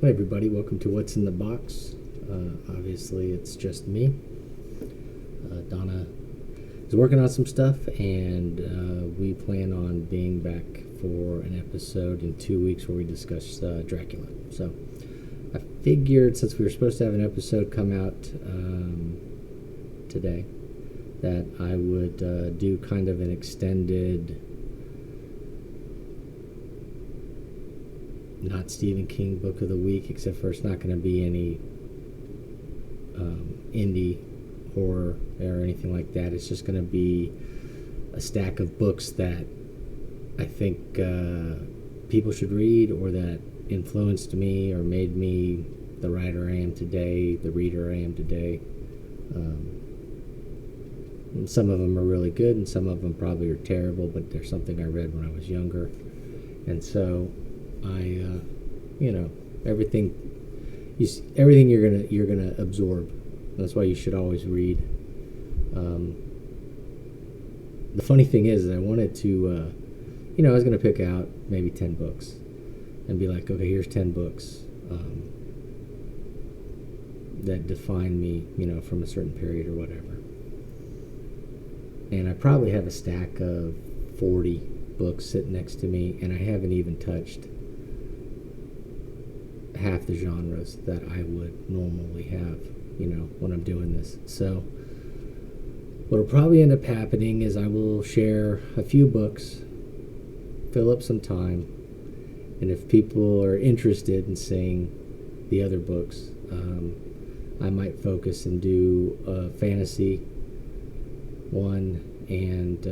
Hi everybody, welcome to What's in the Box. Obviously it's just me. Donna is working on some stuff, and we plan on being back for an episode in 2 weeks where we discuss Dracula. So I figured, since we were supposed to have an episode come out today, that I would do kind of an extended, not Stephen King book of the week, except for it's not going to be any indie horror or anything like that. It's just going to be a stack of books that I think people should read, or that influenced me or made me the writer I am today, the reader I am today. And some of them are really good, and some of them probably are terrible, but they're something I read when I was younger. And so everything you're gonna absorb. That's why you should always read. The funny thing is, I wanted to, I was gonna pick out maybe 10 books, and be like, okay, here's 10 books that define me, from a certain period or whatever. And I probably have a stack of 40 books sitting next to me, and I haven't even touched half the genres that I would normally have, when I'm doing this. So what'll probably end up happening is I will share a few books, fill up some time, and if people are interested in seeing the other books, I might focus and do a fantasy one, and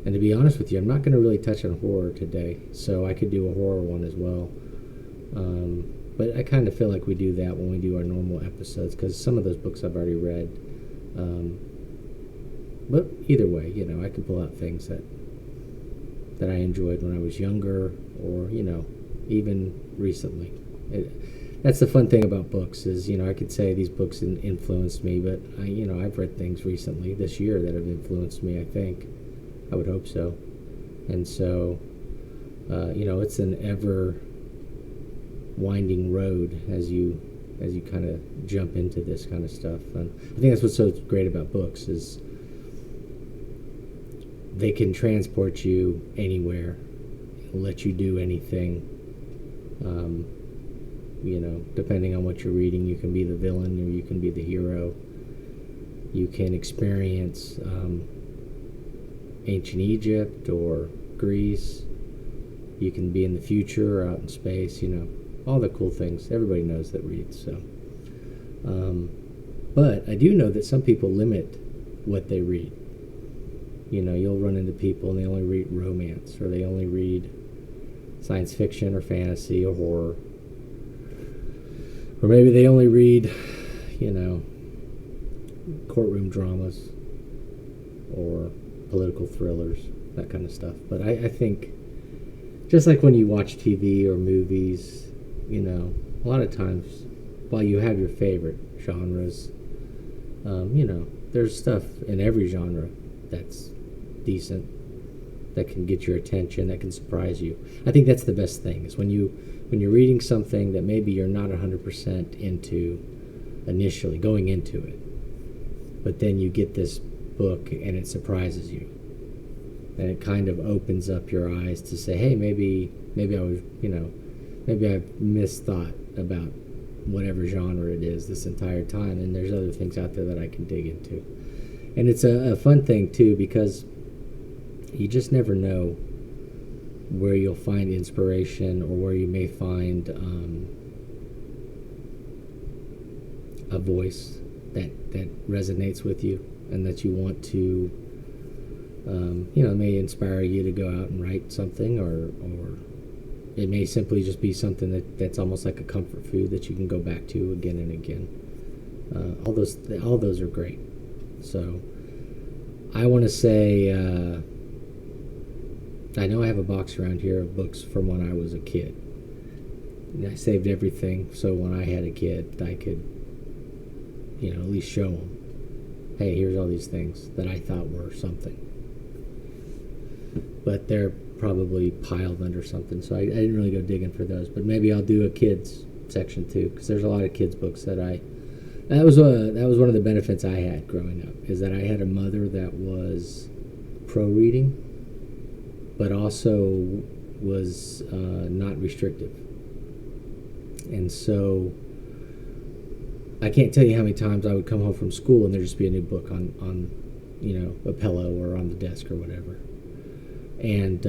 to be honest with you, I'm not going to really touch on horror today, so I could do a horror one as well. But I kind of feel like we do that when we do our normal episodes, because some of those books I've already read. But either way, I can pull out things that I enjoyed when I was younger, or, even recently. That's the fun thing about books is, I could say these books influenced me, but I've read things recently this year that have influenced me, I think. I would hope so. And so, it's an ever winding road as you kind of jump into this kind of stuff. And I think that's what's so great about books, is they can transport you anywhere, let you do anything. Depending on what you're reading, you can be the villain or you can be the hero. You can experience ancient Egypt or Greece. You can be in the future or out in space, all the cool things everybody knows that reads. So, but I do know that some people limit what they read. You'll run into people and they only read romance, or they only read science fiction or fantasy or horror. Or maybe they only read, courtroom dramas or political thrillers, that kind of stuff. But I think, just like when you watch TV or movies, a lot of times, while you have your favorite genres, there's stuff in every genre that's decent, that can get your attention, that can surprise you. I think that's the best thing, is when you're reading something that maybe you're not 100% into initially, going into it, but then you get this book and it surprises you. And it kind of opens up your eyes to say, hey, maybe I was, maybe I've misthought about whatever genre it is this entire time, and there's other things out there that I can dig into. And it's a fun thing, too, because you just never know where you'll find inspiration, or where you may find a voice that resonates with you, and that you want to, may inspire you to go out and write something, or it may simply just be something that's almost like a comfort food that you can go back to again and again. All those are great. So I want to say, I know I have a box around here of books from when I was a kid. And I saved everything so when I had a kid, I could, at least show them, hey, here's all these things that I thought were something. But they're probably piled under something, so I didn't really go digging for those. But maybe I'll do a kids section too, because there's a lot of kids books that was one of the benefits I had growing up, is that I had a mother that was pro reading, but also was not restrictive. And so I can't tell you how many times I would come home from school and there'd just be a new book on a pillow or on the desk or whatever. And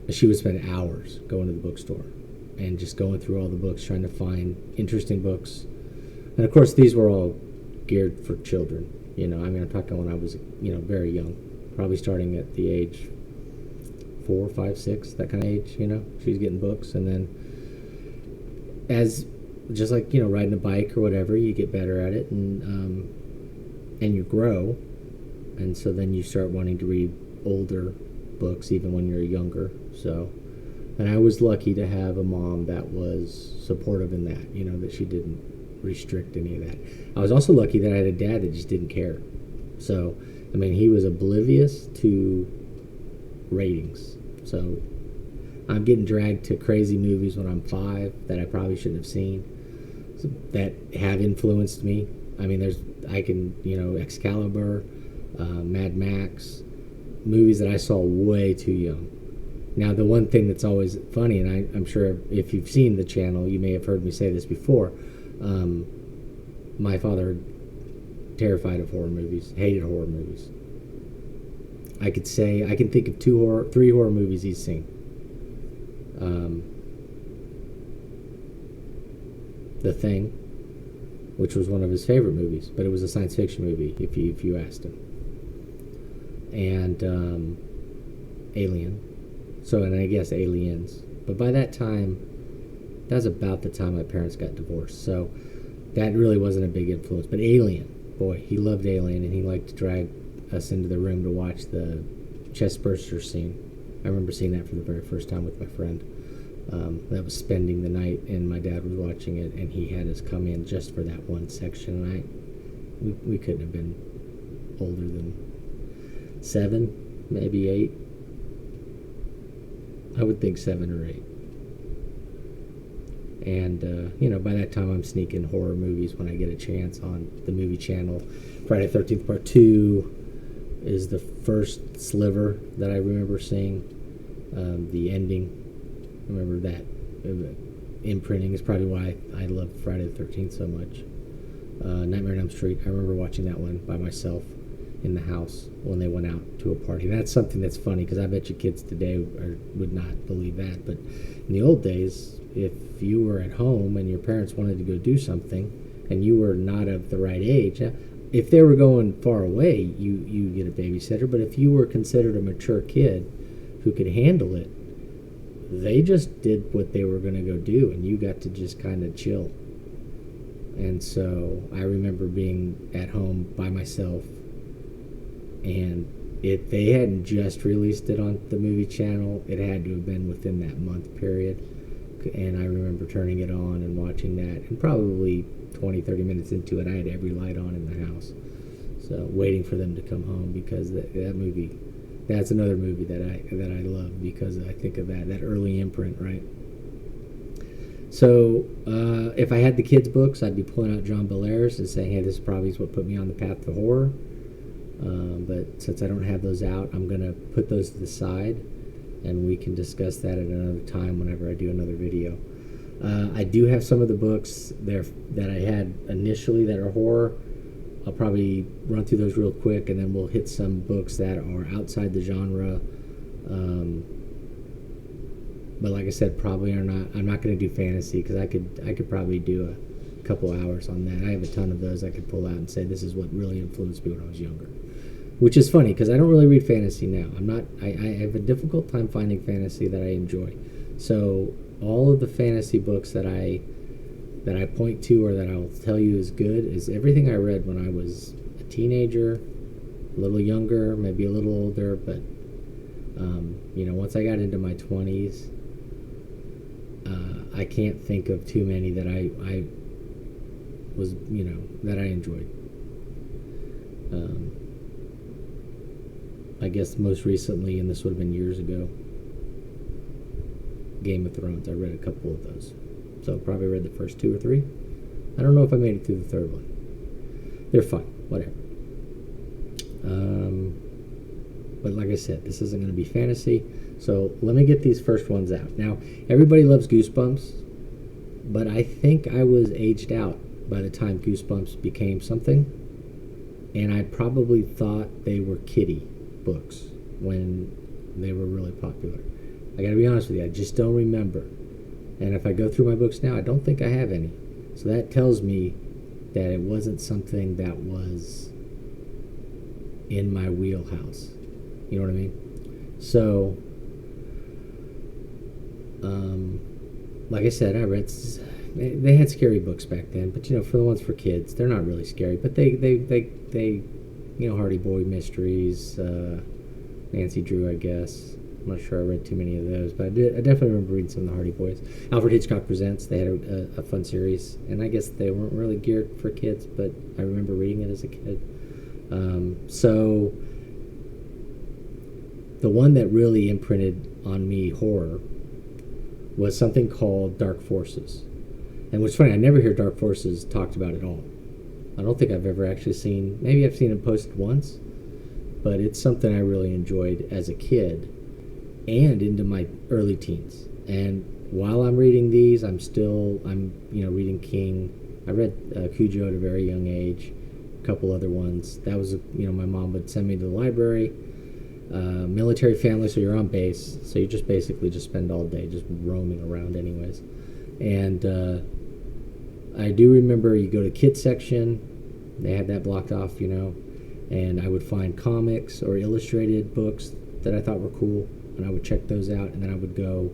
she would spend hours going to the bookstore and just going through all the books, trying to find interesting books. And of course, these were all geared for children. I'm talking when I was, very young, probably starting at the age 4, 5, 6, that kind of age. She was getting books, and then as just like riding a bike or whatever, you get better at it, and you grow, and so then you start wanting to read older books even when you're younger. So, and I was lucky to have a mom that was supportive in that, that she didn't restrict any of that. I was also lucky that I had a dad that just didn't care. So, he was oblivious to ratings. So I'm getting dragged to crazy movies when I'm 5 that I probably shouldn't have seen, that have influenced me. Excalibur, Mad Max, movies that I saw way too young. Now, the one thing that's always funny, and I'm sure if you've seen the channel, you may have heard me say this before, my father, terrified of horror movies, hated horror movies. I can think of 3 horror movies he's seen. The Thing, which was one of his favorite movies, but it was a science fiction movie if you asked him. And Alien. So, and I guess Aliens. But by that time, that was about the time my parents got divorced. So that really wasn't a big influence. But Alien, boy, he loved Alien, and he liked to drag us into the room to watch the chest burster scene. I remember seeing that for the very first time with my friend. That was spending the night, and my dad was watching it, and he had us come in just for that one section. And we couldn't have been older than 7, maybe 8. I would think 7 or 8. And by that time I'm sneaking horror movies when I get a chance on the movie channel. Friday the 13th Part 2 is the first sliver that I remember seeing. The ending, I remember that imprinting is probably why I love Friday the 13th so much. Nightmare on Elm Street, I remember watching that one by myself in the house when they went out to a party. That's something that's funny, because I bet you kids today would not believe that. But in the old days, if you were at home and your parents wanted to go do something and you were not of the right age, if they were going far away, you get a babysitter. But if you were considered a mature kid who could handle it, they just did what they were going to go do, and you got to just kind of chill. And so I remember being at home by myself, and if they hadn't just released it on the movie channel, it had to have been within that month period. And I remember turning it on and watching that, and probably 20-30 minutes into it, I had every light on in the house, so waiting for them to come home, because that movie, that's another movie that I love, because I think of that early imprint, right? So if I had the kids' books, I'd be pulling out John Bellairs and saying, hey, this probably is what put me on the path to horror. But since I don't have those out, I'm going to put those to the side, and we can discuss that at another time whenever I do another video. I do have some of the books there that I had initially that are horror. I'll probably run through those real quick, and then we'll hit some books that are outside the genre. But like I said, probably are not. I'm not going to do fantasy, because I could probably do a couple hours on that. I have a ton of those I could pull out and say this is what really influenced me when I was younger. Which is funny, because I don't really read fantasy now. I have a difficult time finding fantasy that I enjoy. So all of the fantasy books that I point to, or that I'll tell you is good, is everything I read when I was a teenager, a little younger, maybe a little older. But once I got into my 20s, I can't think of too many that I was that I enjoyed. I guess most recently, and this would have been years ago, Game of Thrones. I read a couple of those. So probably read the first 2 or 3. I don't know if I made it through the third one. They're fine, whatever. But like I said, this isn't going to be fantasy. So let me get these first ones out. Now, everybody loves Goosebumps, but I think I was aged out by the time Goosebumps became something. And I probably thought they were kiddie books when they were really popular. I gotta be honest with you, I just don't remember. And if I go through my books now, I don't think I have any. So that tells me that it wasn't something that was in my wheelhouse. You know what I mean? So, like I said, they had scary books back then, but for the ones for kids, they're not really scary. But they Hardy Boy mysteries, Nancy Drew, I guess. I'm not sure I read too many of those, but I definitely remember reading some of the Hardy Boys. Alfred Hitchcock Presents, they had a fun series, and I guess they weren't really geared for kids, but I remember reading it as a kid. So the one that really imprinted on me horror was something called Dark Forces. And what's funny, I never hear Dark Forces talked about at all. I don't think I've ever actually seen, maybe I've seen it posted once, but it's something I really enjoyed as a kid and into my early teens. And while I'm reading these, I'm reading King. I read Cujo at a very young age, a couple other ones. That was, my mom would send me to the library. Military family, so you're on base, so you just basically just spend all day just roaming around anyways. And I do remember you go to kids section, they had that blocked off, and I would find comics or illustrated books that I thought were cool, and I would check those out, and then I would go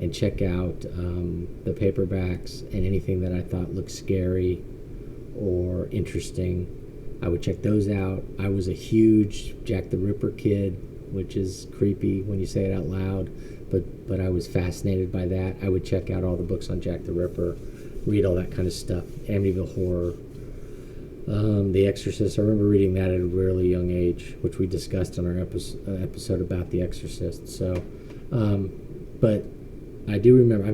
and check out the paperbacks and anything that I thought looked scary or interesting. I would check those out. I was a huge Jack the Ripper kid, which is creepy when you say it out loud, but I was fascinated by that. I would check out all the books on Jack the Ripper, read all that kind of stuff, Amityville Horror, The Exorcist. I remember reading that at a really young age, which we discussed on our episode about The Exorcist. So, but I do remember,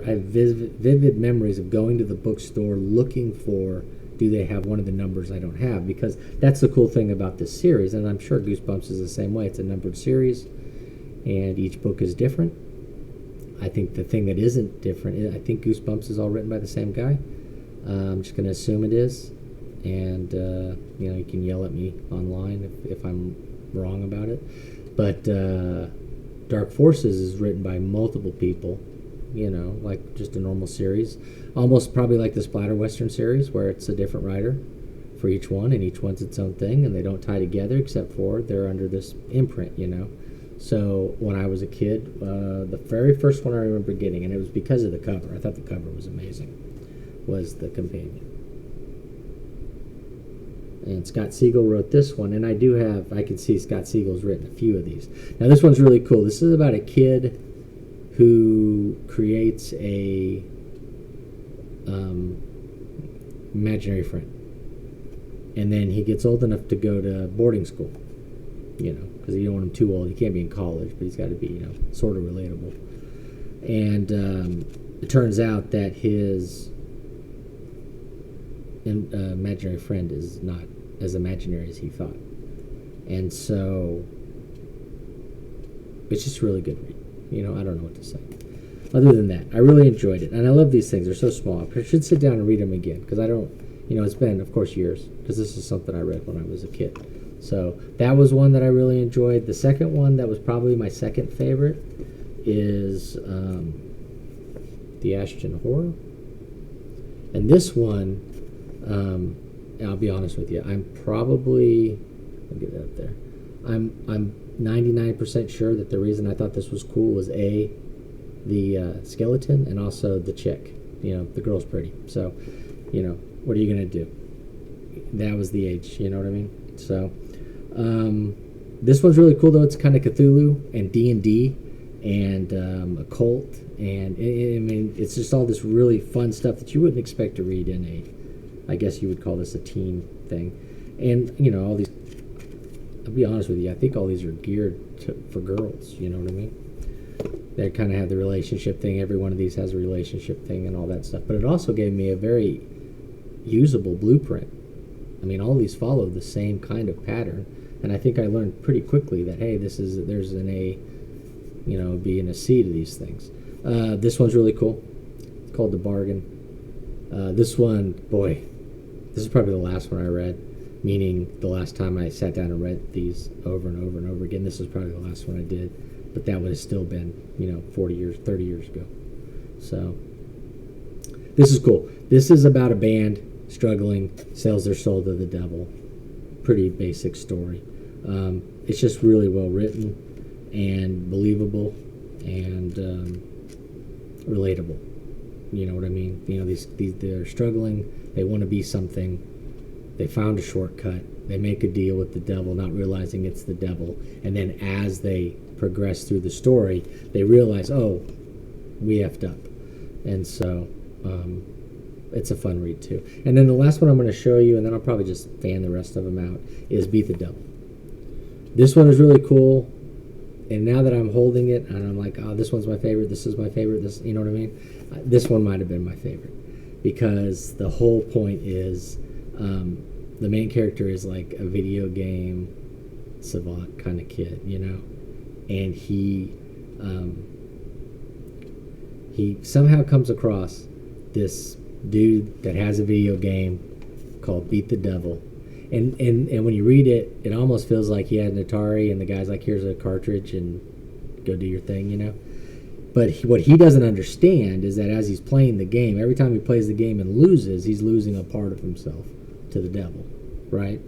I have vivid memories of going to the bookstore looking for, do they have one of the numbers I don't have? Because that's the cool thing about this series, and I'm sure Goosebumps is the same way. It's a numbered series, and each book is different. I think the thing that isn't different, I think Goosebumps is all written by the same guy. I'm just going to assume it is, and you can yell at me online if I'm wrong about it. But Dark Forces is written by multiple people, like just a normal series. Almost probably like the Splatter Western series, where it's a different writer for each one, and each one's its own thing, and they don't tie together except for they're under this imprint, So when I was a kid, the very first one I remember getting, and it was because of the cover, I thought the cover was amazing, was The Companion. And Scott Siegel wrote this one, and I can see Scott Siegel's written a few of these. Now this one's really cool. This is about a kid who creates a imaginary friend, and then he gets old enough to go to boarding school, because you don't want him too old. He can't be in college, but he's got to be, sort of relatable. And it turns out that his imaginary friend is not as imaginary as he thought, and so it's just really good read. I don't know what to say. Other than that, I really enjoyed it, and I love these things. They're so small. I should sit down and read them again, because I don't, it's been, of course, years, because this is something I read when I was a kid. So that was one that I really enjoyed. The second one that was probably my second favorite is The Ashton Horror. And this one, I'll be honest with you, I'm probably, I'll get that up there. I'm 99% sure that the reason I thought this was cool was the skeleton, and also the chick. The girl's pretty. So, what are you going to do? That was the age, you know what I mean? So, this one's really cool, though. It's kind of Cthulhu and D&D and occult. And, it's just all this really fun stuff that you wouldn't expect to read in I guess you would call this a teen thing. And, all these I'll be honest with you, I think all these are geared for girls. You know what I mean? They kind of have the relationship thing. Every one of these has a relationship thing and all that stuff. But it also gave me a very usable blueprint. I mean, all these follow the same kind of pattern, and I think I learned pretty quickly that hey, there's an A, you know, B and a C to these things. This one's really cool. It's called The Bargain. This one, boy, this is probably the last one I read. Meaning the last time I sat down and read these over and over and over again. This was probably the last one I did, but that would have still been, you know, 40 years, 30 years ago. So this is cool. This is about a band struggling, sells their soul to the devil. Pretty basic story. It's just really well written and believable and relatable. You know what I mean? You know, these they're struggling. They want to be something. They found a shortcut. They make a deal with the devil, not realizing it's the devil. And then as they progress through the story, they realize, oh, we effed up. And so it's a fun read, too. And then the last one I'm going to show you, and then I'll probably just fan the rest of them out, is Beat the Devil. This one is really cool. And now that I'm holding it, and I'm like, oh, this one's my favorite, this is my favorite, this, you know what I mean? This one might have been my favorite. Because the whole point is... the main character is like a video game savant kind of kid, you know, and he somehow comes across this dude that has a video game called Beat the Devil, and when you read it, it almost feels like he had an Atari and the guy's like, here's a cartridge and go do your thing, you know. But what he doesn't understand is that as he's playing the game, every time he plays the game and loses, he's losing a part of himself to the devil, right?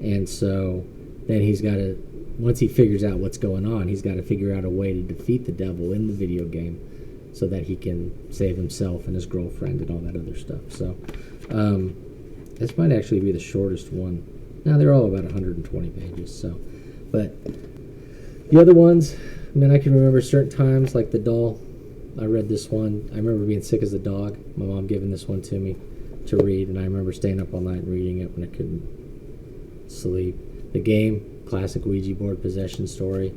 And so then he's got to, once he figures out what's going on, he's got to figure out a way to defeat the devil in the video game so that he can save himself and his girlfriend and all that other stuff. So this might actually be the shortest one. Now they're all about 120 pages. So, but the other ones, I mean, I can remember certain times, like The Doll. I read this one. I remember being sick as a dog. My mom giving this one to me to read, and I remember staying up all night and reading it when I couldn't sleep. The Game, classic Ouija board possession story.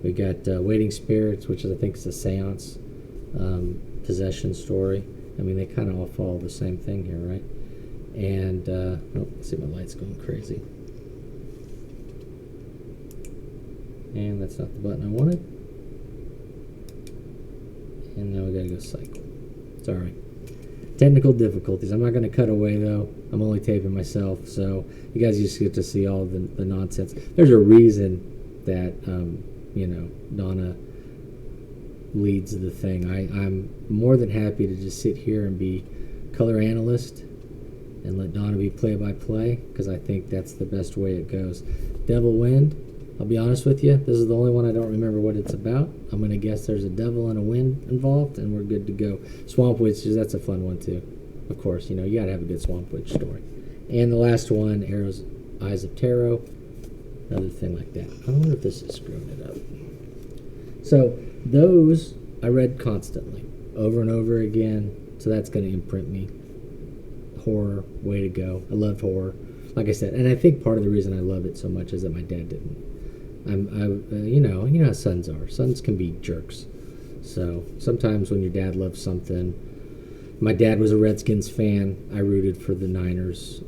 We got Waiting Spirits, which I think is a seance possession story. I mean, they kind of all follow the same thing here, right? And, let's see, my light's going crazy. And that's not the button I wanted. And now we gotta go cycle. It's alright. Technical difficulties. I'm not going to cut away, though. I'm only taping myself, so you guys just get to see all the nonsense. There's a reason that, you know, Donna leads the thing. I'm more than happy to just sit here and be color analyst and let Donna be play-by-play, because I think that's the best way it goes. Devil Wind, I'll be honest with you, this is the only one I don't remember what it's about. I'm going to guess there's a devil and a wind involved, and we're good to go. Swamp Witch, that's a fun one, too. Of course, you know, you got to have a good Swamp Witch story. And the last one, Arrow's Eyes of Tarot, another thing like that. I wonder if this is screwing it up. So, those I read constantly, over and over again, so that's going to imprint me. Horror, way to go. I love horror. Like I said, and I think part of the reason I love it so much is that my dad didn't. You know how sons are. Sons can be jerks. So sometimes when your dad loves something, my dad was a Redskins fan. I rooted for the Niners,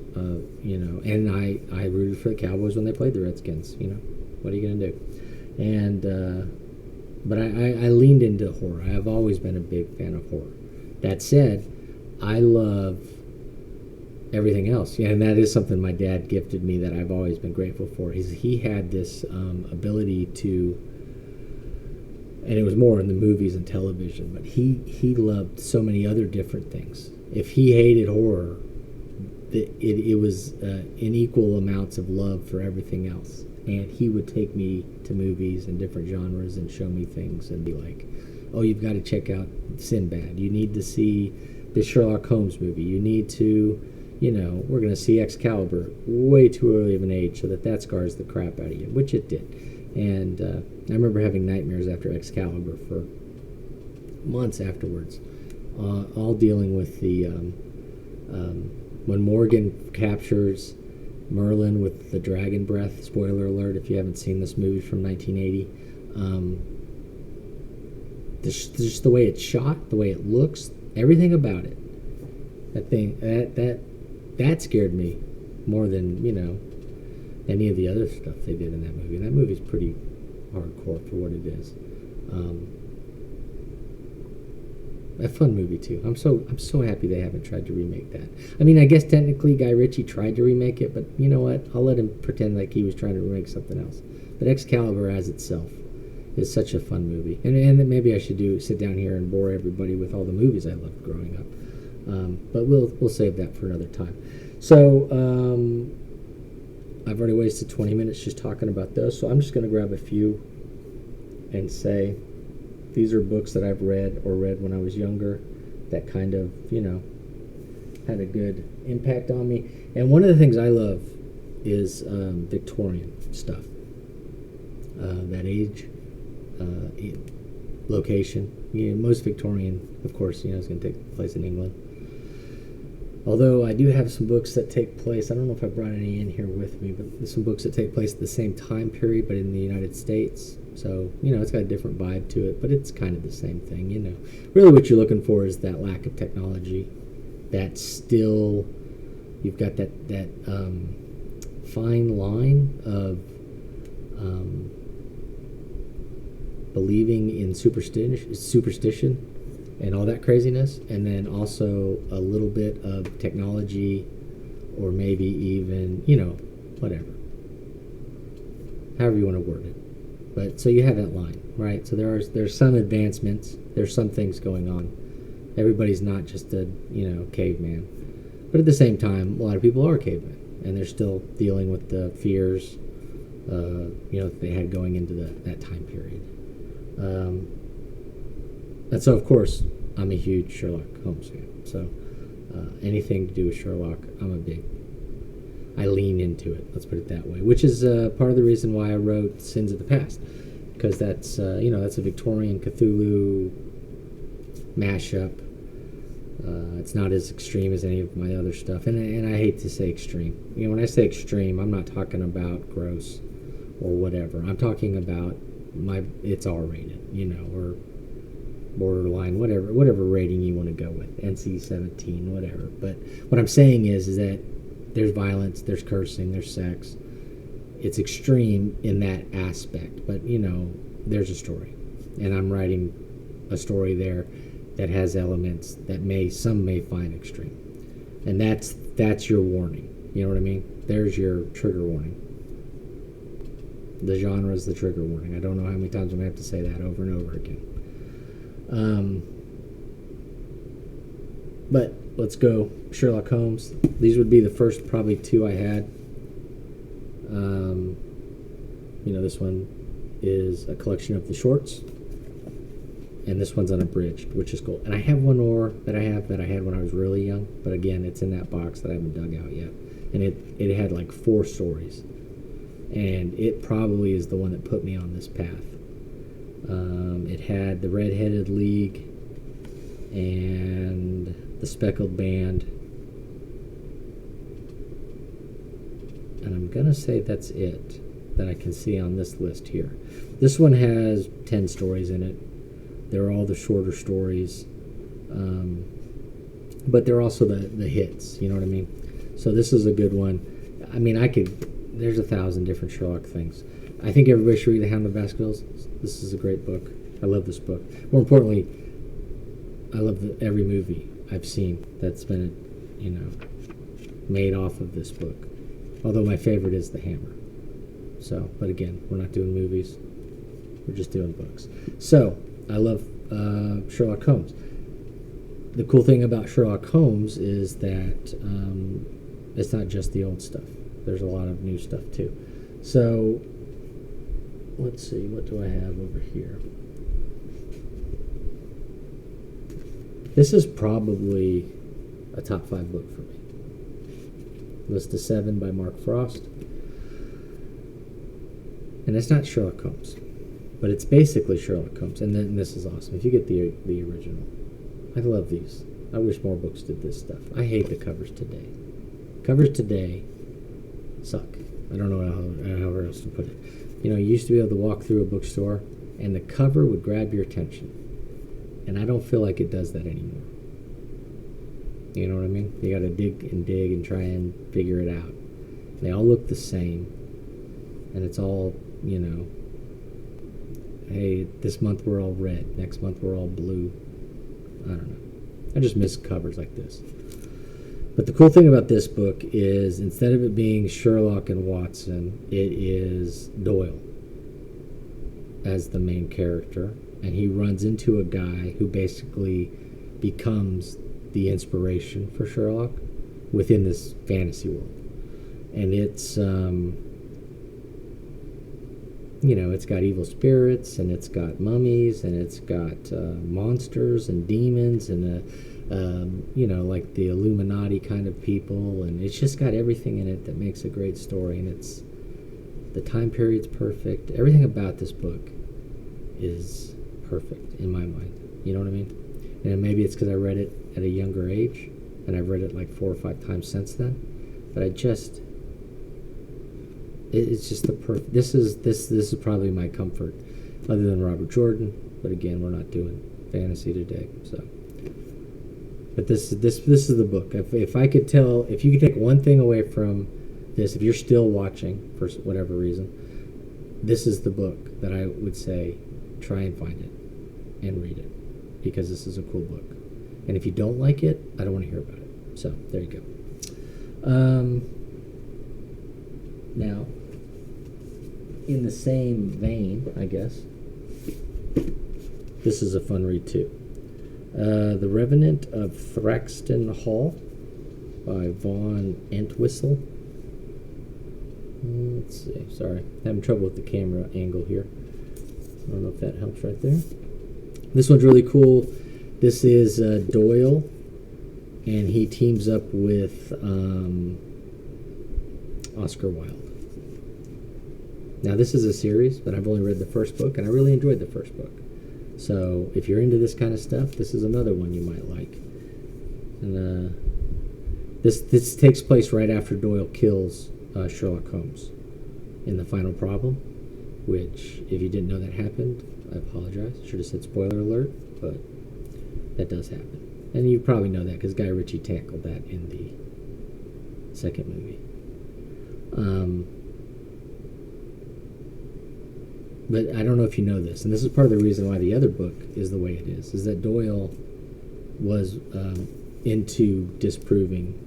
you know, and I rooted for the Cowboys when they played the Redskins. You know, what are you gonna do? And but I leaned into horror. I have always been a big fan of horror. That said, I love everything else. Yeah, and that is something my dad gifted me that I've always been grateful for. He had this ability to, and it was more in the movies and television, but he loved so many other different things. If he hated horror, it was in equal amounts of love for everything else. And he would take me to movies and different genres and show me things and be like, oh, you've got to check out Sinbad. You need to see the Sherlock Holmes movie. You need to, you know, we're going to see Excalibur way too early of an age so that scars the crap out of you, which it did. And I remember having nightmares after Excalibur for months afterwards, all dealing with the when Morgan captures Merlin with the dragon breath. Spoiler alert if you haven't seen this movie from 1980. Just the way it's shot, the way it looks, everything about it. That scared me more than any of the other stuff they did in that movie. And that movie's pretty hardcore for what it is. A fun movie too. I'm so happy they haven't tried to remake that. I mean, I guess technically Guy Ritchie tried to remake it, but you know what? I'll let him pretend like he was trying to remake something else. But Excalibur as itself is such a fun movie, and maybe I should sit down here and bore everybody with all the movies I loved growing up. But we'll save that for another time. So I've already wasted 20 minutes just talking about those, so I'm just going to grab a few and say these are books that I've read when I was younger that kind of, had a good impact on me. And one of the things I love is Victorian stuff. That age, location. Most Victorian, of course, is going to take place in England. Although I do have some books that take place, I don't know if I brought any in here with me, but there's some books that take place at the same time period, but in the United States. So, it's got a different vibe to it, but it's kind of the same thing, Really what you're looking for is that lack of technology. That still, you've got that fine line of believing in superstition and all that craziness, and then also a little bit of technology, or maybe even, whatever. However you want to word it. But so you have that line, right? So there's some advancements, there's some things going on. Everybody's not just a, caveman. But at the same time, a lot of people are cavemen, and they're still dealing with the fears, that they had going into that time period. And so, of course, I'm a huge Sherlock Holmes fan. So anything to do with Sherlock, I lean into it, let's put it that way, which is part of the reason why I wrote Sins of the Past, because that's, that's a Victorian Cthulhu mashup. It's not as extreme as any of my other stuff, and I hate to say extreme. When I say extreme, I'm not talking about gross or whatever. I'm talking about it's R-rated, or borderline, whatever rating you want to go with, NC-17, whatever. But what I'm saying is that there's violence, there's cursing, there's sex. It's extreme in that aspect, but there's a story, and I'm writing a story there that has elements that some may find extreme, and that's your warning. You know what I mean? There's your trigger warning. The genre is the trigger warning. I don't know how many times I'm going to have to say that over and over again. But let's go Sherlock Holmes. These would be the first probably two I had. This one is a collection of the shorts, and this one's unabridged, which is cool. And I have one more that I had when I was really young, but again, it's in that box that I haven't dug out yet. And it had like 4 stories, and it probably is the one that put me on this path. It had the Red-Headed League and the Speckled Band, and I'm gonna say that's it that I can see on this list here. This one has 10 stories in it. They're all the shorter stories, but they're also the hits, you know what I mean? So this is a good one. I mean, there's 1,000 different Sherlock things. I think everybody should read The Hound of Baskervilles. This is a great book. I love this book. More importantly, I love every movie I've seen that's been, made off of this book. Although my favorite is The Hammer. So, but again, we're not doing movies. We're just doing books. So, I love Sherlock Holmes. The cool thing about Sherlock Holmes is that it's not just the old stuff. There's a lot of new stuff too. So, let's see, what do I have over here? This is probably a top 5 book for me. List of 7 by Mark Frost. And it's not Sherlock Holmes, but it's basically Sherlock Holmes. And then this is awesome. If you get the original. I love these. I wish more books did this stuff. I hate the covers today. Covers today suck. I don't know how else to put it. You know, you used to be able to walk through a bookstore and the cover would grab your attention. And I don't feel like it does that anymore. You know what I mean? You got to dig and try and figure it out. They all look the same. And it's all, you know, hey, this month we're all red. Next month we're all blue. I don't know. I just miss covers like this. But the cool thing about this book is instead of it being Sherlock and Watson, it is Doyle as the main character. And he runs into a guy who basically becomes the inspiration for Sherlock within this fantasy world. And it's, you know, it's got evil spirits, and it's got mummies, and it's got monsters and demons, and you know, like the Illuminati kind of people, and it's just got everything in it that makes a great story. And it's, the time period's perfect. Everything about this book is perfect in my mind. You know what I mean? And maybe it's because I read it at a younger age, and I've read it like 4 or 5 times since then. But it's just the perfect. This is probably my comfort, other than Robert Jordan. But again, we're not doing fantasy today, so. But this is the book. If I could tell, if you could take one thing away from this, if you're still watching for whatever reason, this is the book that I would say try and find it and read it, because this is a cool book. And if you don't like it, I don't want to hear about it. So there you go. Now, in the same vein, I guess, this is a fun read too. The Revenant of Thraxton Hall by Von Entwistle. Let's see. Sorry, having trouble with the camera angle here. I don't know if that helps right there. This one's really cool. This is Doyle, and he teams up with Oscar Wilde. Now, this is a series, but I've only read the first book, and I really enjoyed the first book. So, if you're into this kind of stuff, this is another one you might like. And this takes place right after Doyle kills Sherlock Holmes in The Final Problem, which, if you didn't know that happened, I apologize. Should have said spoiler alert, but that does happen. And you probably know that because Guy Ritchie tackled that in the second movie. But I don't know if you know this, and this is part of the reason why the other book is the way it is that Doyle was into disproving,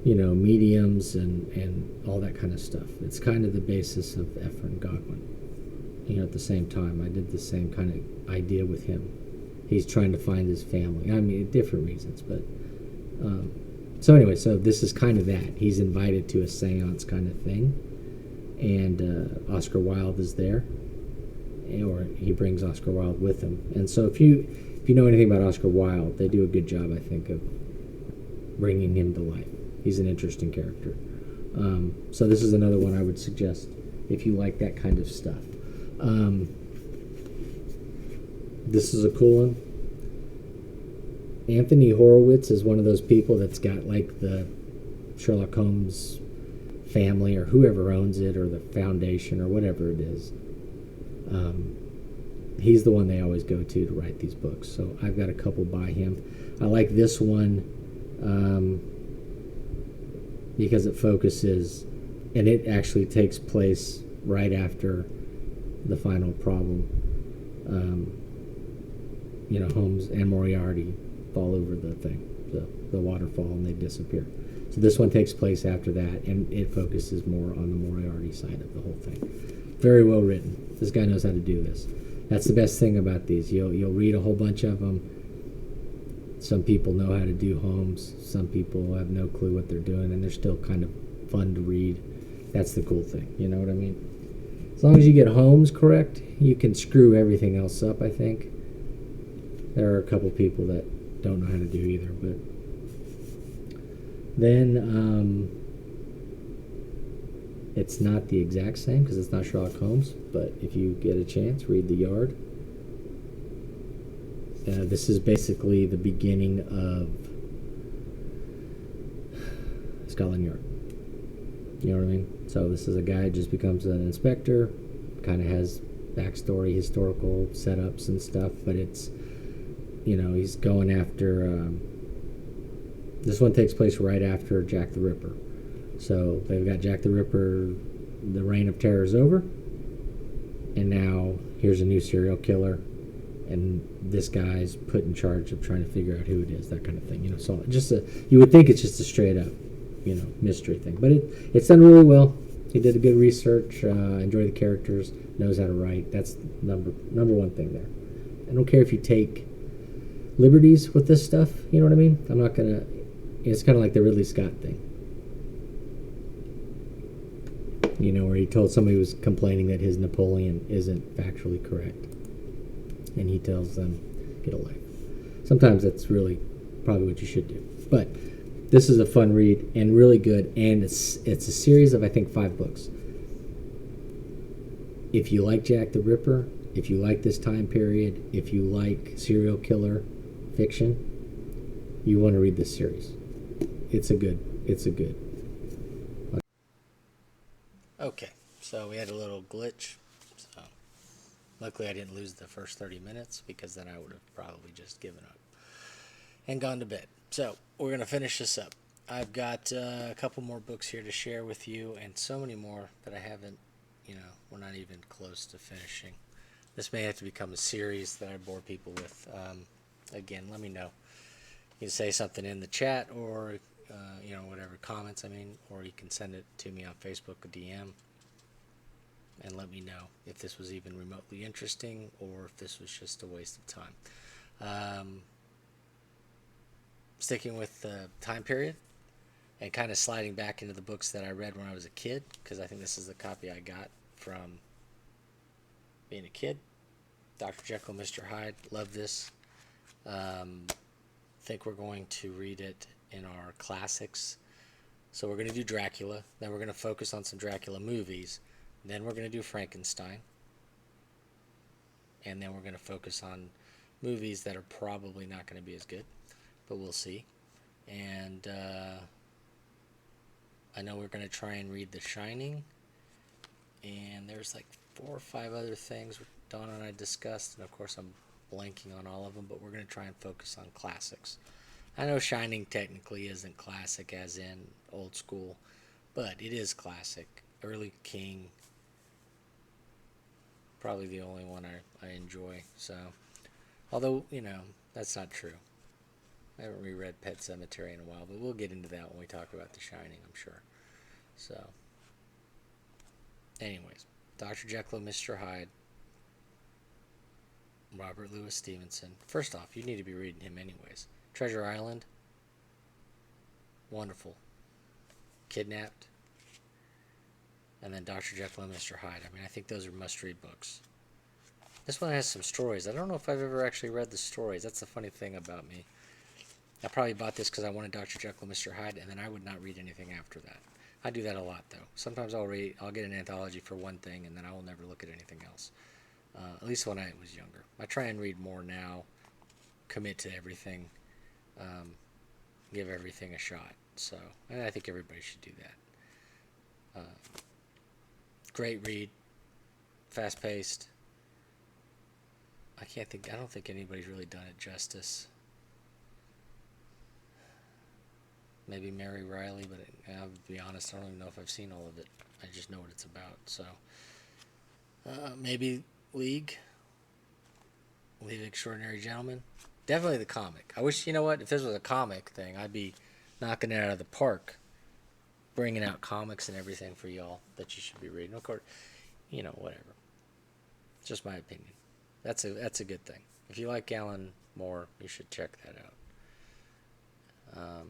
you know, mediums and all that kind of stuff. It's kind of the basis of Ephraim Godwin. You know, at the same time, I did the same kind of idea with him. He's trying to find his family. I mean, different reasons, but... so anyway, so this is kind of that. He's invited to a seance kind of thing. And Oscar Wilde is there. Or he brings Oscar Wilde with him. And so if you know anything about Oscar Wilde, they do a good job, I think, of bringing him to life. He's an interesting character. So this is another one I would suggest if you like that kind of stuff. This is a cool one. Anthony Horowitz is one of those people that's got like the Sherlock Holmes family or whoever owns it or the foundation or whatever it is. He's the one they always go to write these books. So I've got a couple by him. I like this one because it focuses, and it actually takes place right after the final problem. You know, Holmes and Moriarty fall over the thing, the waterfall, and they disappear. So this one takes place after that, and it focuses more on the Moriarty side of the whole thing. Very well written. This guy knows how to do this. That's the best thing about these. You'll read a whole bunch of them. Some people know how to do Holmes. Some people have no clue what they're doing, and they're still kind of fun to read. That's the cool thing. You know what I mean? As long as you get Holmes correct, you can screw everything else up, I think. There are a couple people that don't know how to do either, but then it's not the exact same because it's not Sherlock Holmes, but if you get a chance, read The Yard. This is basically the beginning of Scotland Yard. You know what I mean? So this is a guy who just becomes an inspector, kind of has backstory, historical setups and stuff, but it's, he's going after. This one takes place right after Jack the Ripper. So they've got Jack the Ripper, the reign of terror is over, and now here's a new serial killer, and this guy's put in charge of trying to figure out who it is, that kind of thing. So you would think it's just a straight up, mystery thing, but it's done really well. He did a good research, enjoyed the characters, knows how to write. That's number one thing there. I don't care if you take liberties with this stuff. You know what I mean? I'm not gonna. It's kind of like the Ridley Scott thing. Where he told somebody who was complaining that his Napoleon isn't factually correct, and he tells them, "Get a life." Sometimes that's really probably what you should do. But this is a fun read and really good, and it's a series of, I think, 5 books. If you like Jack the Ripper, if you like this time period, if you like serial killer fiction, you want to read this series. It's a good. Okay, so we had a little glitch. So luckily I didn't lose the first 30 minutes, because then I would have probably just given up and gone to bed. So we're going to finish this up. I've got a couple more books here to share with you, and so many more that I haven't, we're not even close to finishing. This may have to become a series that I bore people with. Again, let me know. You can say something in the chat, or whatever comments, or you can send it to me on Facebook, a DM, and let me know if this was even remotely interesting or if this was just a waste of time. Sticking with the time period and kind of sliding back into the books that I read when I was a kid, because I think this is the copy I got from being a kid. Dr. Jekyll, Mr. Hyde. Love this. Think we're going to read it in our classics. So we're going to do Dracula, then we're going to focus on some Dracula movies, then we're going to do Frankenstein, and then we're going to focus on movies that are probably not going to be as good, but we'll see. And I know we're going to try and read The Shining, and there's like 4 or 5 other things Donna and I discussed, and of course I'm blanking on all of them, but we're going to try and focus on classics. I know Shining technically isn't classic as in old school, but it is classic. Early King, probably the only one I enjoy. So, although, that's not true. I haven't reread Pet Sematary in a while, but we'll get into that when we talk about The Shining, I'm sure. So, anyways, Dr. Jekyll, Mr. Hyde, Robert Louis Stevenson. First off, you need to be reading him anyways. Treasure Island, wonderful. Kidnapped, and then Dr. Jekyll and Mr. Hyde. I think those are must-read books. This one has some stories. I don't know if I've ever actually read the stories. That's the funny thing about me. I probably bought this because I wanted Dr. Jekyll and Mr. Hyde, and then I would not read anything after that. I do that a lot, though. Sometimes I'll get an anthology for one thing, and then I will never look at anything else. At least when I was younger. I try and read more now, commit to everything, give everything a shot. So, and I think everybody should do that. Great read, fast-paced. I don't think anybody's really done it justice. Maybe Mary Riley, but I'll be honest, I don't even know if I've seen all of it. I just know what it's about. So, maybe League of Extraordinary Gentlemen. Definitely the comic. I wish, if this was a comic thing, I'd be knocking it out of the park, bringing out comics and everything for y'all that you should be reading. Of course, whatever. It's just my opinion. That's a good thing. If you like Alan Moore, you should check that out.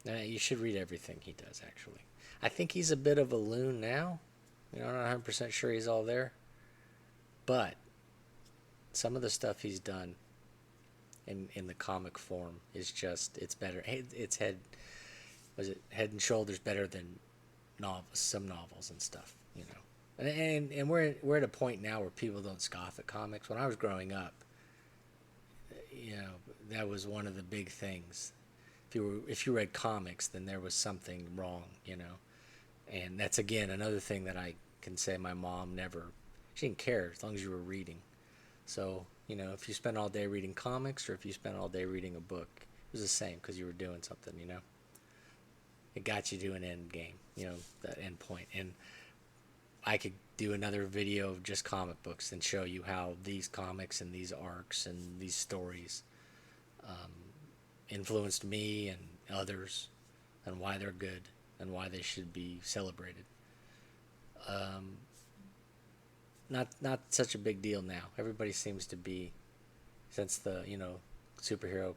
You should read everything he does, actually. I think he's a bit of a loon now. I'm not 100% sure he's all there. But some of the stuff he's done in the comic form is just, it's better. It's head and shoulders better than some novels and stuff, And we're at a point now where people don't scoff at comics. When I was growing up, that was one of the big things. If you read comics, then there was something wrong, And that's, again, another thing that I can say my mom never, she didn't care as long as you were reading. So, if you spent all day reading comics or if you spent all day reading a book, it was the same because you were doing something. It got you to an end game, that end point. And I could do another video of just comic books and show you how these comics and these arcs and these stories influenced me and others, and why they're good and why they should be celebrated. Um, not such a big deal now. Everybody seems to be, since the superhero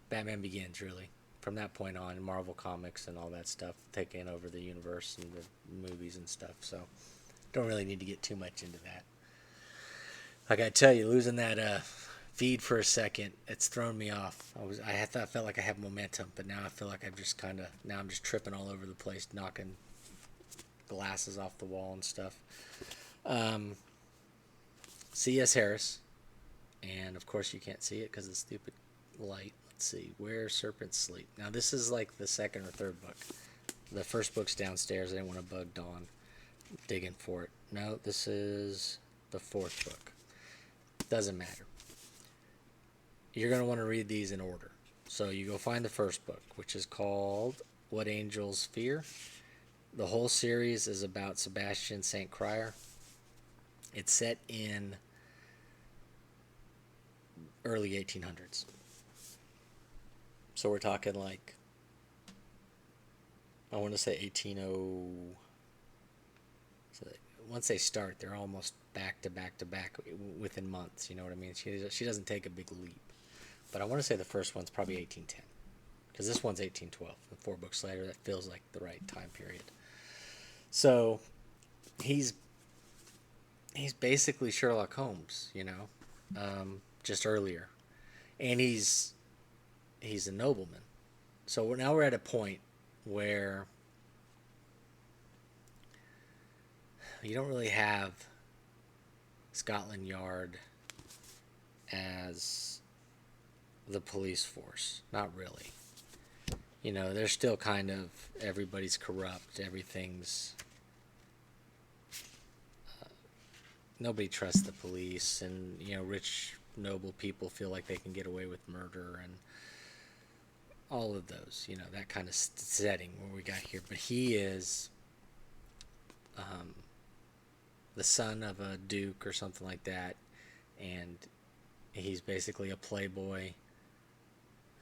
Batman Begins, really, from that point on, Marvel Comics and all that stuff taking over the universe and the movies and stuff. So don't really need to get too much into that. Like I tell you, losing that feed for a second, it's thrown me off. I felt like I had momentum, but now I feel like I'm just tripping all over the place, knocking glasses off the wall and stuff. C.S. Harris, and of course you can't see it because of the stupid light. Let's see, Where Serpents Sleep. Now this is like the second or third book. The first book's downstairs. I didn't want to bug Dawn digging for it. No, this is the fourth book. Doesn't matter. You're going to want to read these in order. So you go find the first book, which is called What Angels Fear. The whole series is about Sebastian St. Crier. It's set in early 1800s. So we're talking like, I want to say 180. So once they start, they're almost back to back to back within months. You know what I mean? She doesn't take a big leap. But I want to say the first one's probably 1810. Because this one's 1812. And 4 books later, that feels like the right time period. So he's basically Sherlock Holmes, just earlier. And he's a nobleman. So now we're at a point where you don't really have Scotland Yard as the police force. Not really. They're still kind of, everybody's corrupt. Everything's, nobody trusts the police. And, rich, noble people feel like they can get away with murder and all of those, that kind of setting where we got here. But he is the son of a duke or something like that. And he's basically a playboy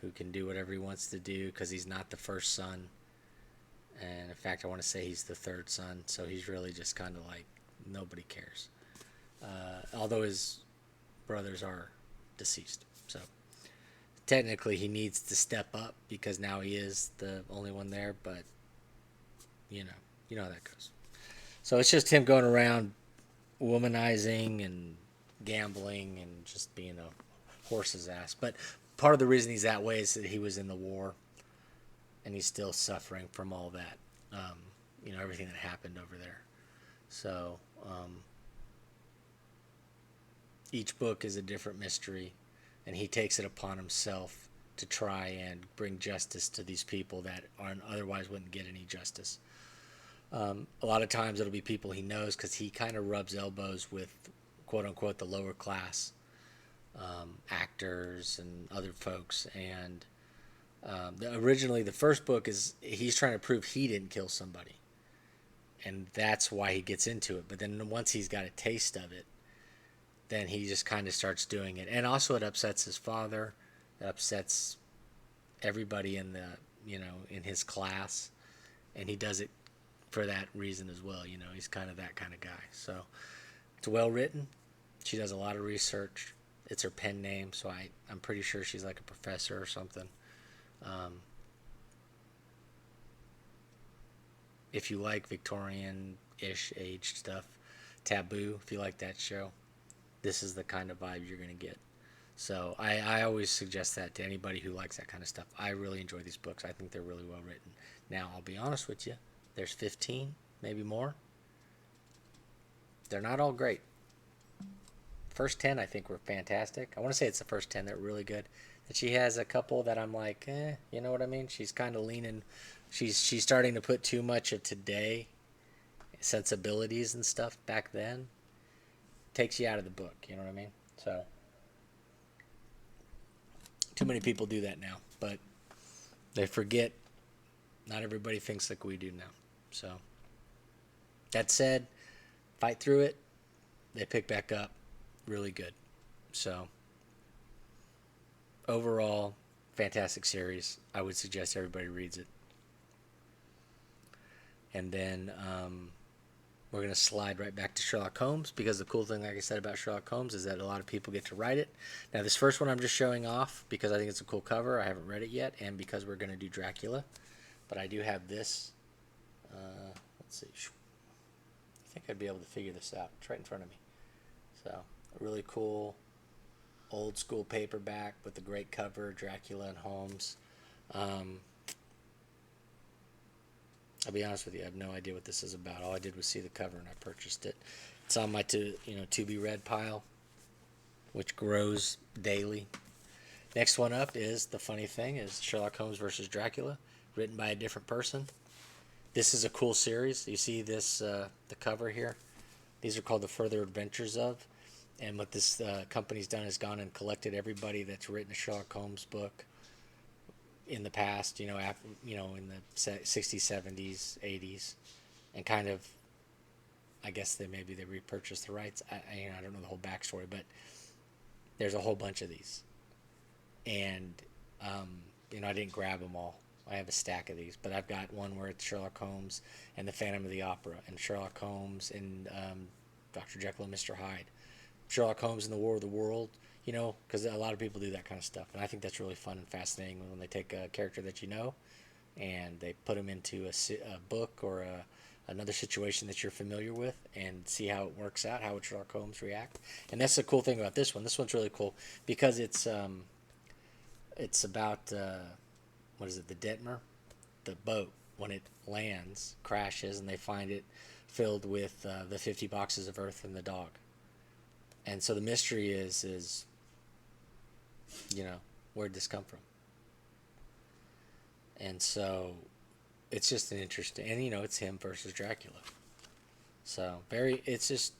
who can do whatever he wants to do because he's not the first son. And in fact, I want to say he's the third son. So he's really just kind of like, nobody cares. Although his brothers are deceased. So technically he needs to step up because now he is the only one there. But, you know how that goes. So it's just him going around womanizing and gambling and just being a horse's ass. But part of the reason he's that way is that he was in the war and he's still suffering from all that, everything that happened over there. So each book is a different mystery, and he takes it upon himself to try and bring justice to these people that otherwise wouldn't get any justice. A lot of times it'll be people he knows because he kind of rubs elbows with, quote unquote, the lower class actors and other folks. And originally the first book is he's trying to prove he didn't kill somebody, and that's why he gets into it. But then once he's got a taste of it, then he just kind of starts doing it. And also it upsets his father, it upsets everybody in in his class, and he does it for that reason as well. He's kind of that kind of guy. So it's well written. She does a lot of research. It's her pen name, so I'm pretty sure she's like a professor or something. If you like Victorian-ish aged stuff, Taboo, if you like that show, this is the kind of vibe you're going to get. So I always suggest that to anybody who likes that kind of stuff. I really enjoy these books. I think they're really well written. Now, I'll be honest with you. There's 15, maybe more. They're not all great. First 10, I think, were fantastic. I want to say it's the first 10 that were really good. And she has a couple that I'm like, you know what I mean? She's kind of leaning She's starting to put too much of today sensibilities and stuff back then. Takes you out of the book. You know what I mean? So too many people do that now, but they forget not everybody thinks like we do now. So that said, fight through it. They pick back up really good. So overall, fantastic series. I would suggest everybody reads it. And then we're going to slide right back to Sherlock Holmes, because the cool thing, like I said, about Sherlock Holmes is that a lot of people get to write it. Now, this first one I'm just showing off because I think it's a cool cover. I haven't read it yet, and because we're going to do Dracula. But I do have this. Let's see. I think I'd be able to figure this out. It's right in front of me. So, a really cool old school paperback with a great cover, Dracula and Holmes. I'll be honest with you, I have no idea what this is about. All I did was see the cover and I purchased it. It's on my to be read pile, which grows daily. Next one up is, the funny thing is, Sherlock Holmes versus Dracula, written by a different person. This is a cool series. You see this, the cover here. These are called The Further Adventures of. And what this company's done is gone and collected everybody that's written a Sherlock Holmes book in the past, in the 60s, 70s, 80s, and kind of, I guess they repurchased the rights. I don't know the whole backstory, but there's a whole bunch of these, and I didn't grab them all. I have a stack of these, but I've got one where it's Sherlock Holmes and the Phantom of the Opera, and Sherlock Holmes and Dr. Jekyll and Mr. Hyde, Sherlock Holmes and the War of the World. Because a lot of people do that kind of stuff, and I think that's really fun and fascinating when they take a character that and they put them into a book or another situation that you're familiar with, and see how it works out, how would Sherlock Holmes react. And that's the cool thing about this one. This one's really cool because it's about what is it? The Detmer, the boat, when it lands, crashes, and they find it filled with the 50 boxes of Earth and the dog. And so the mystery is where'd this come from? And so it's just an interesting, and it's him versus Dracula. So it's just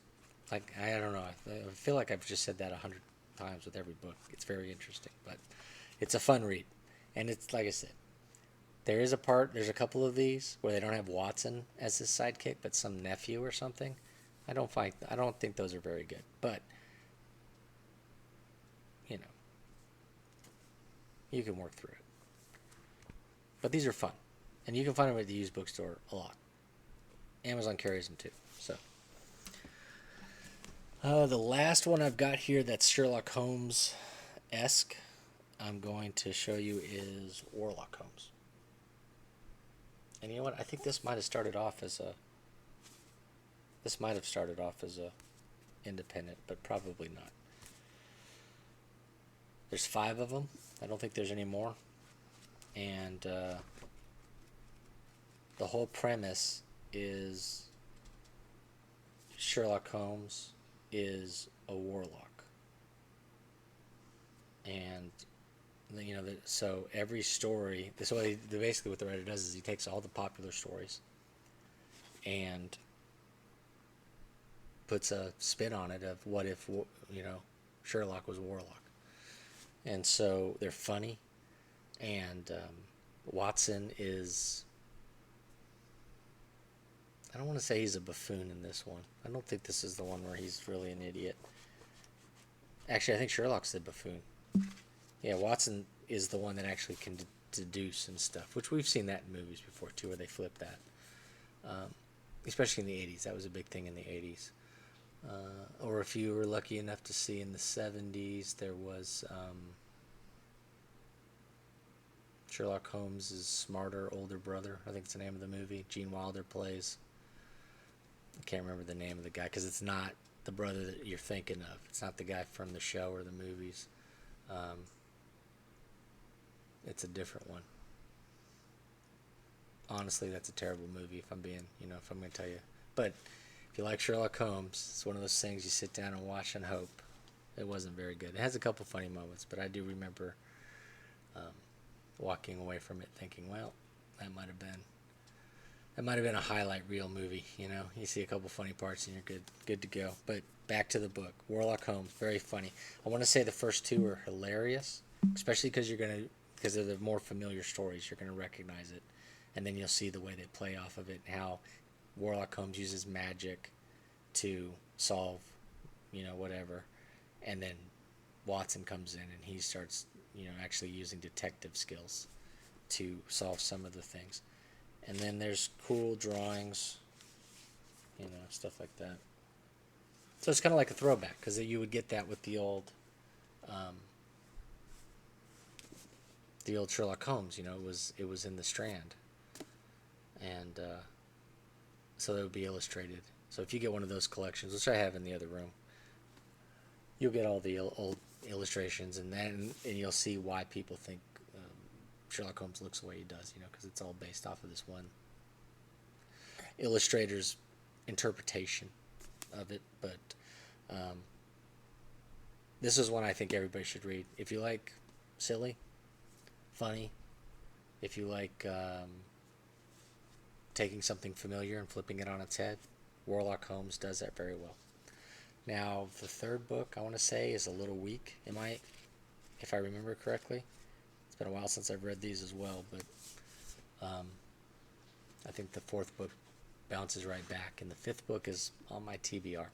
like, I don't know. I feel like I've just said that 100 times with every book. It's very interesting, but it's a fun read. And it's, like I said, there's a couple of these where they don't have Watson as his sidekick, but some nephew or something. I don't think those are very good, but you can work through it. But these are fun, and you can find them at the used bookstore a lot. Amazon carries them too. So the last one I've got here that's Sherlock Holmes-esque, I'm going to show you, is Warlock Holmes. And you know what? I think this might have started off as a independent, but probably not. There's 5 of them. I don't think there's any more. And the whole premise is Sherlock Holmes is a warlock. And so every story, basically what the writer does is he takes all the popular stories and puts a spin on it of what if Sherlock was a warlock. And so they're funny, and Watson is, I don't want to say he's a buffoon in this one. I don't think this is the one where he's really an idiot. Actually, I think Sherlock's the buffoon. Yeah, Watson is the one that actually can deduce and stuff, which we've seen that in movies before too, where they flip that. Especially in the 80s. That was a big thing in the 80s. Or if you were lucky enough to see in the 70s, there was Sherlock Holmes' smarter older brother. I think it's the name of the movie. Gene Wilder plays. I can't remember the name of the guy because it's not the brother that you're thinking of. It's not the guy from the show or the movies. It's a different one. Honestly, that's a terrible movie if I'm going to tell you. But if you like Sherlock Holmes, it's one of those things you sit down and watch and hope. It wasn't very good. It has a couple funny moments, but I do remember walking away from it thinking, well, that might have been a highlight reel movie. You know, you see a couple funny parts and you're good to go. But back to the book, Warlock Holmes, very funny. I want to say the first two are hilarious, especially because because of the more familiar stories, you're gonna recognize it, and then you'll see the way they play off of it and how Warlock Holmes uses magic to solve, whatever, and then Watson comes in and he starts, actually using detective skills to solve some of the things. And then there's cool drawings, stuff like that. So it's kind of like a throwback because you would get that with um, the old Sherlock Holmes. It was in the Strand, and so that would be illustrated. So if you get one of those collections, which I have in the other room, you'll get all the old illustrations, and you'll see why people think Sherlock Holmes looks the way he does. Because it's all based off of this one illustrator's interpretation of it. But this is one I think everybody should read. If you like silly, funny, if you like taking something familiar and flipping it on its head, Warlock Holmes does that very well. Now, the third book, I want to say, is a little weak, if I remember correctly. It's been a while since I've read these as well, but I think the fourth book bounces right back, and the fifth book is on my TBR.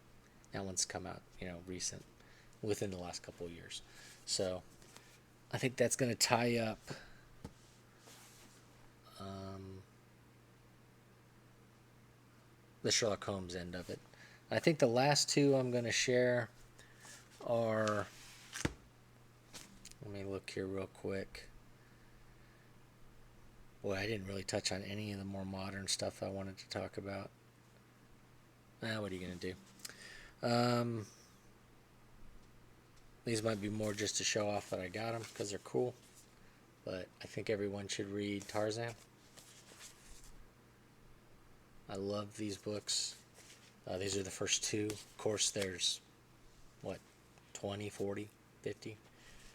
That one's come out, recent, within the last couple of years. So I think that's going to tie up the Sherlock Holmes end of it. I think the last two I'm going to share are, let me look here real quick. Boy, I didn't really touch on any of the more modern stuff I wanted to talk about. What are you going to do? These might be more just to show off that I got them because they're cool. But I think everyone should read Tarzan. I love these books. These are the first two. Of course, there's, 20, 40, 50?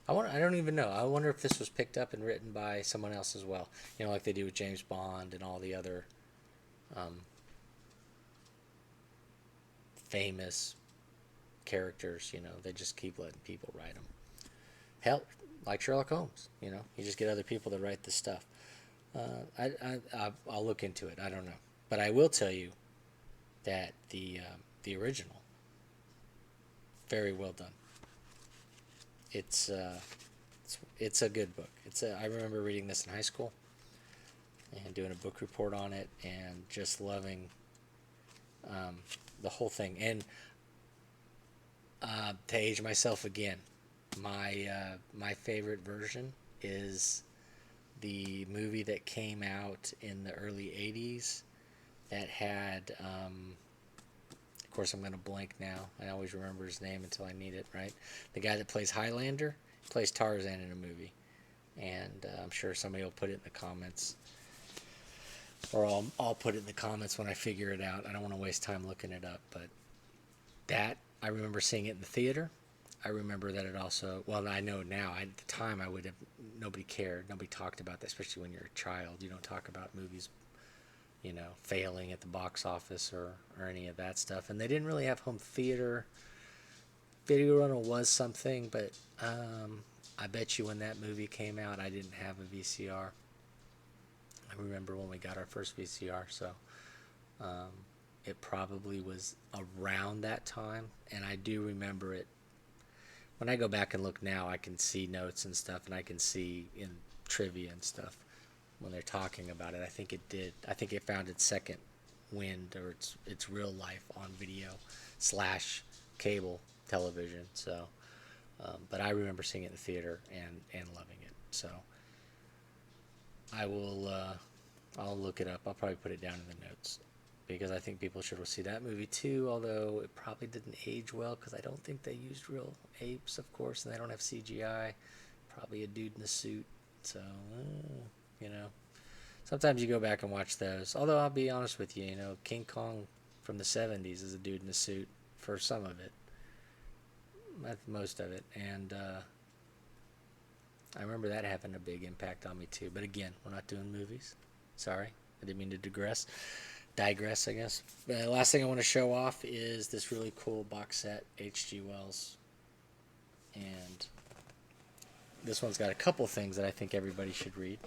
I don't even know. I wonder if this was picked up and written by someone else as well. Like they do with James Bond and all the other famous characters. They just keep letting people write them. Hell, like Sherlock Holmes. You just get other people to write the stuff. I'll look into it. I don't know. But I will tell you that the original, very well done. It's a good book. I remember reading this in high school and doing a book report on it and just loving the whole thing. And to age myself again, my favorite version is the movie that came out in the early 80s that had, of course I'm going to blank now. I always remember his name until I need it, right? The guy that plays Highlander plays Tarzan in a movie. And I'm sure somebody will put it in the comments. Or I'll put it in the comments when I figure it out. I don't want to waste time looking it up. But that, I remember seeing it in the theater. I remember that it also, well, I know now. At the time, nobody cared. Nobody talked about that, especially when you're a child. You don't talk about movies failing at the box office or any of that stuff. And they didn't really have home theater. Video rental was something, but I bet you when that movie came out, I didn't have a VCR. I remember when we got our first VCR, so it probably was around that time, and I do remember it. When I go back and look now, I can see notes and stuff, and I can see in trivia and stuff when they're talking about it. I think it did. I think it found its second wind, or its real life on video / cable television. So, but I remember seeing it in the theater and loving it. So, I will. I'll look it up. I'll probably put it down in the notes because I think people should see that movie too. Although it probably didn't age well because I don't think they used real apes, of course, and they don't have CGI. Probably a dude in a suit. So, sometimes you go back and watch those. although I'll be honest with you, King Kong from the 70s is a dude in a suit for some of it, not most of it, and I remember that having a big impact on me too. But again, we're not doing movies, Sorry, I didn't mean to digress, I guess. The last thing I want to show off is this really cool box set, H.G. Wells. And this one's got a couple things that I think everybody should read.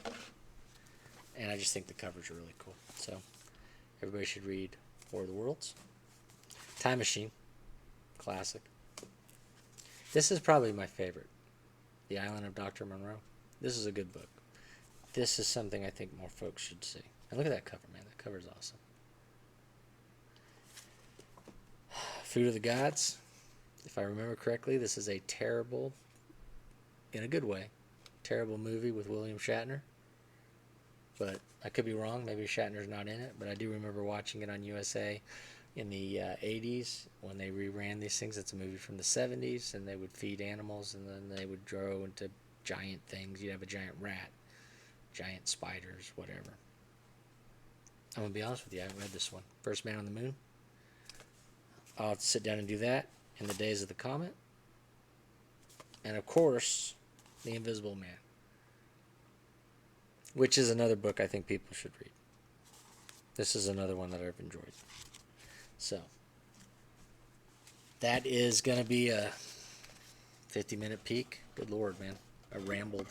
And I just think the covers are really cool. So, everybody should read War of the Worlds. Time Machine, classic. This is probably my favorite. The Island of Dr. Monroe. This is a good book. This is something I think more folks should see. And look at that cover, man. That cover is awesome. Food of the Gods. If I remember correctly, this is a terrible, in a good way, terrible movie with William Shatner. But I could be wrong. Maybe Shatner's not in it. But I do remember watching it on USA in the 80s when they reran these things. It's a movie from the 70s, and they would feed animals, and then they would grow into giant things. You'd have a giant rat, giant spiders, whatever. I'm going to be honest with you. I haven't read this one. First Man on the Moon. I'll have to sit down and do that. In the Days of the Comet. And, of course, The Invisible Man. Which is another book I think people should read. This is another one that I've enjoyed. So, that is going to be a 50-minute peek. Good Lord, man. I rambled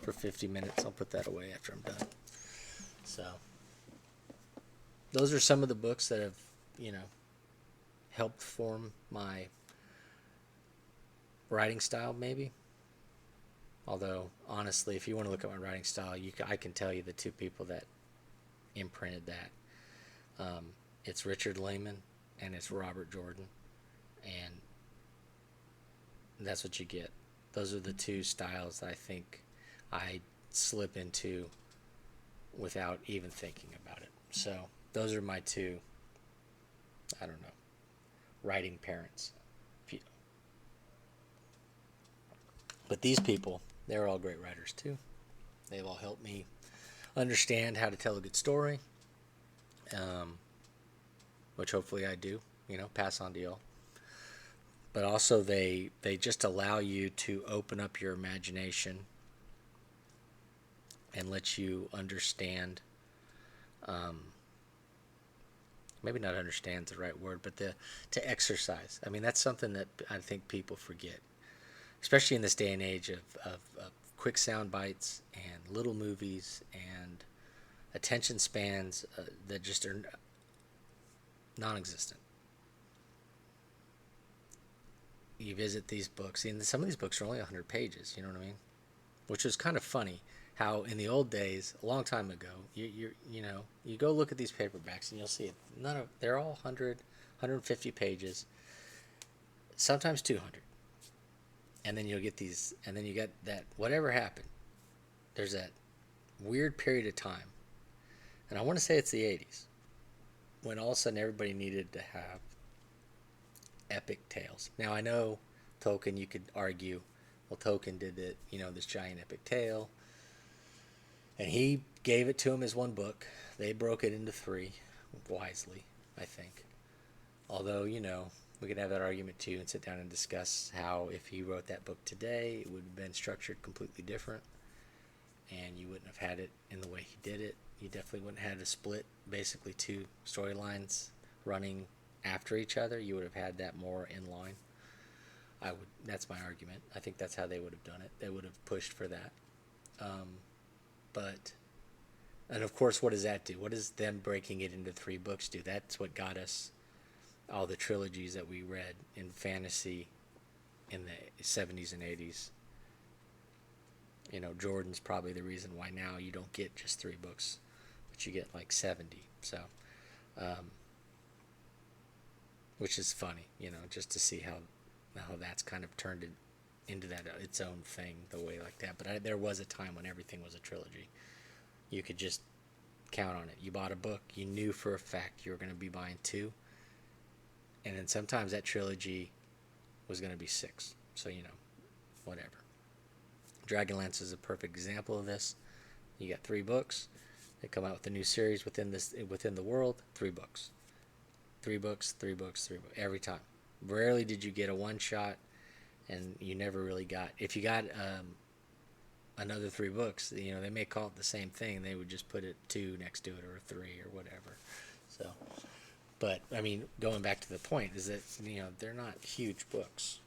for 50 minutes. I'll put that away after I'm done. So, those are some of the books that have, helped form my writing style, maybe. Although, honestly, if you want to look at my writing style, I can tell you the two people that imprinted that. It's Richard Lehman and it's Robert Jordan. And that's what you get. Those are the two styles that I think I slip into without even thinking about it. So, those are my two, writing parents. But these people, they're all great writers too. They've all helped me understand how to tell a good story, which hopefully I do, pass on to y'all. But also they just allow you to open up your imagination and let you understand, maybe not understand is the right word, but to exercise. I mean, that's something that I think people forget. Especially in this day and age of quick sound bites and little movies and attention spans that just are non-existent. You visit these books, and some of these books are only 100 pages, you know what I mean? Which is kind of funny how in the old days, a long time ago, you go look at these paperbacks and you'll see it. They're all 100, 150 pages, sometimes 200. And then you'll get these, and then you get that, whatever happened, there's that weird period of time, and I want to say it's the 80s, when all of a sudden everybody needed to have epic tales. Now I know Tolkien, you could argue, well, Tolkien did it, this giant epic tale, and he gave it to him as one book. They broke it into 3, wisely, I think. Although, we could have that argument too and sit down and discuss how if he wrote that book today, it would have been structured completely different, and you wouldn't have had it in the way he did it. You definitely wouldn't have had a split, basically 2 storylines running after each other. You would have had that more in line. That's my argument. I think that's how they would have done it. They would have pushed for that. And of course, what does that do? What does them breaking it into 3 books do? That's what got us all the trilogies that we read in fantasy in the 70s and 80s. Jordan's probably the reason why now you don't get just 3 books, but you get like 70. So, which is funny, just to see how that's kind of turned it into that its own thing, the way like that. But there was a time when everything was a trilogy. You could just count on it. You bought a book, you knew for a fact you were going to be buying 2. And then sometimes that trilogy was going to be 6. So, whatever. Dragonlance is a perfect example of this. You got 3 books. They come out with a new series within the world. 3 books. 3 books, 3 books, 3 books. Every time. Rarely did you get a one-shot, and you never really got... If you got another 3 books. You know, they may call it the same thing. They would just put it 2 next to it or 3 or whatever. So, but I mean, going back to the point is that, you know, they're not huge books.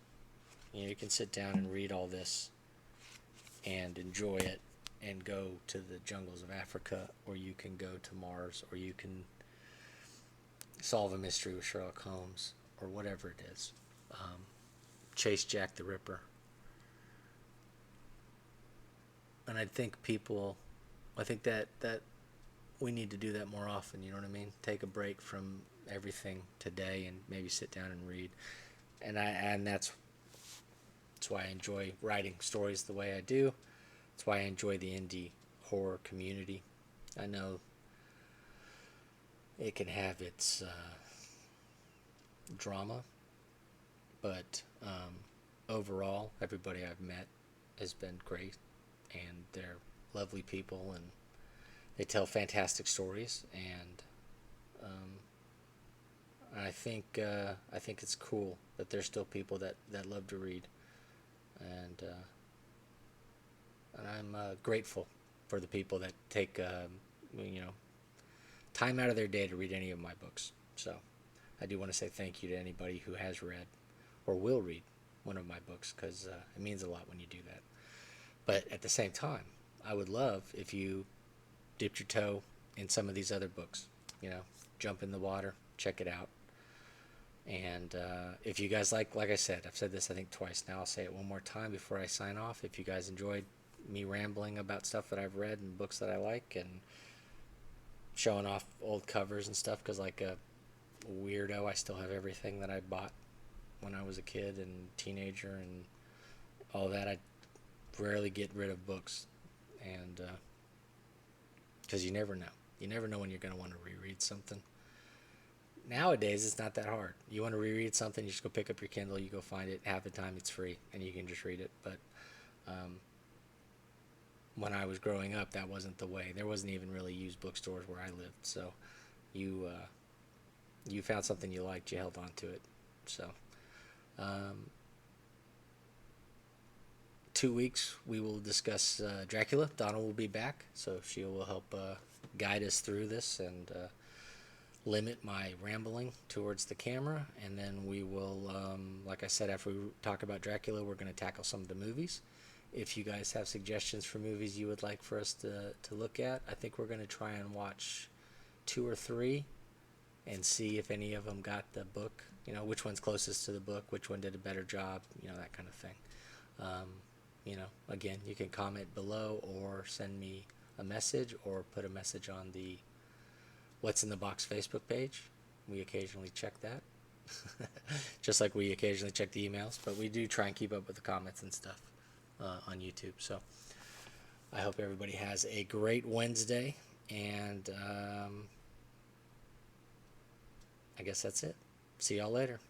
You know, you can sit down and read all this and enjoy it and go to the jungles of Africa, or you can go to Mars, or you can solve a mystery with Sherlock Holmes, or whatever it is. Chase Jack the Ripper. And I think that we need to do that more often. You know what I mean? Take a break from everything today and maybe sit down and read. And that's why I enjoy writing stories the way I do. That's why I enjoy the indie horror community. I know it can have its drama, but overall, everybody I've met has been great, and they're lovely people, and they tell fantastic stories, and I think it's cool that there's still people that love to read, and I'm grateful for the people that take you know, time out of their day to read any of my books. So I do want to say thank you to anybody who has read or will read one of my books, because it means a lot when you do that. But at the same time, I would love if you dipped your toe in some of these other books. You know, jump in the water, check it out. And if you guys like I said, I've said this I think twice now, I'll say it one more time before I sign off. If you guys enjoyed me rambling about stuff that I've read and books that I like, and showing off old covers and stuff, because like a weirdo, I still have everything that I bought when I was a kid and teenager and all that. I rarely get rid of books, and because you never know when you're going to want to reread something. Nowadays it's not that hard. You want to reread something, you just go pick up your Kindle, you go find it. Half the time it's free and you can just read it. But when I was growing up, that wasn't the way. There wasn't even really used bookstores where I lived, so you found something you liked, you held on to it. So 2 weeks we will discuss Dracula. Donna will be back, so she will help guide us through this and limit my rambling towards the camera. And then we will, like I said, after we talk about Dracula, we're going to tackle some of the movies. If you guys have suggestions for movies you would like for us to look at, I think we're going to try and watch 2 or 3 and see if any of them got the book, you know, which one's closest to the book, which one did a better job, you know, that kind of thing. You know, again, you can comment below or send me a message or put a message on the What's in the Box Facebook page. We occasionally check that. Just like we occasionally check the emails, but we do try and keep up with the comments and stuff on YouTube. So I hope everybody has a great Wednesday, and I guess that's it. See y'all later.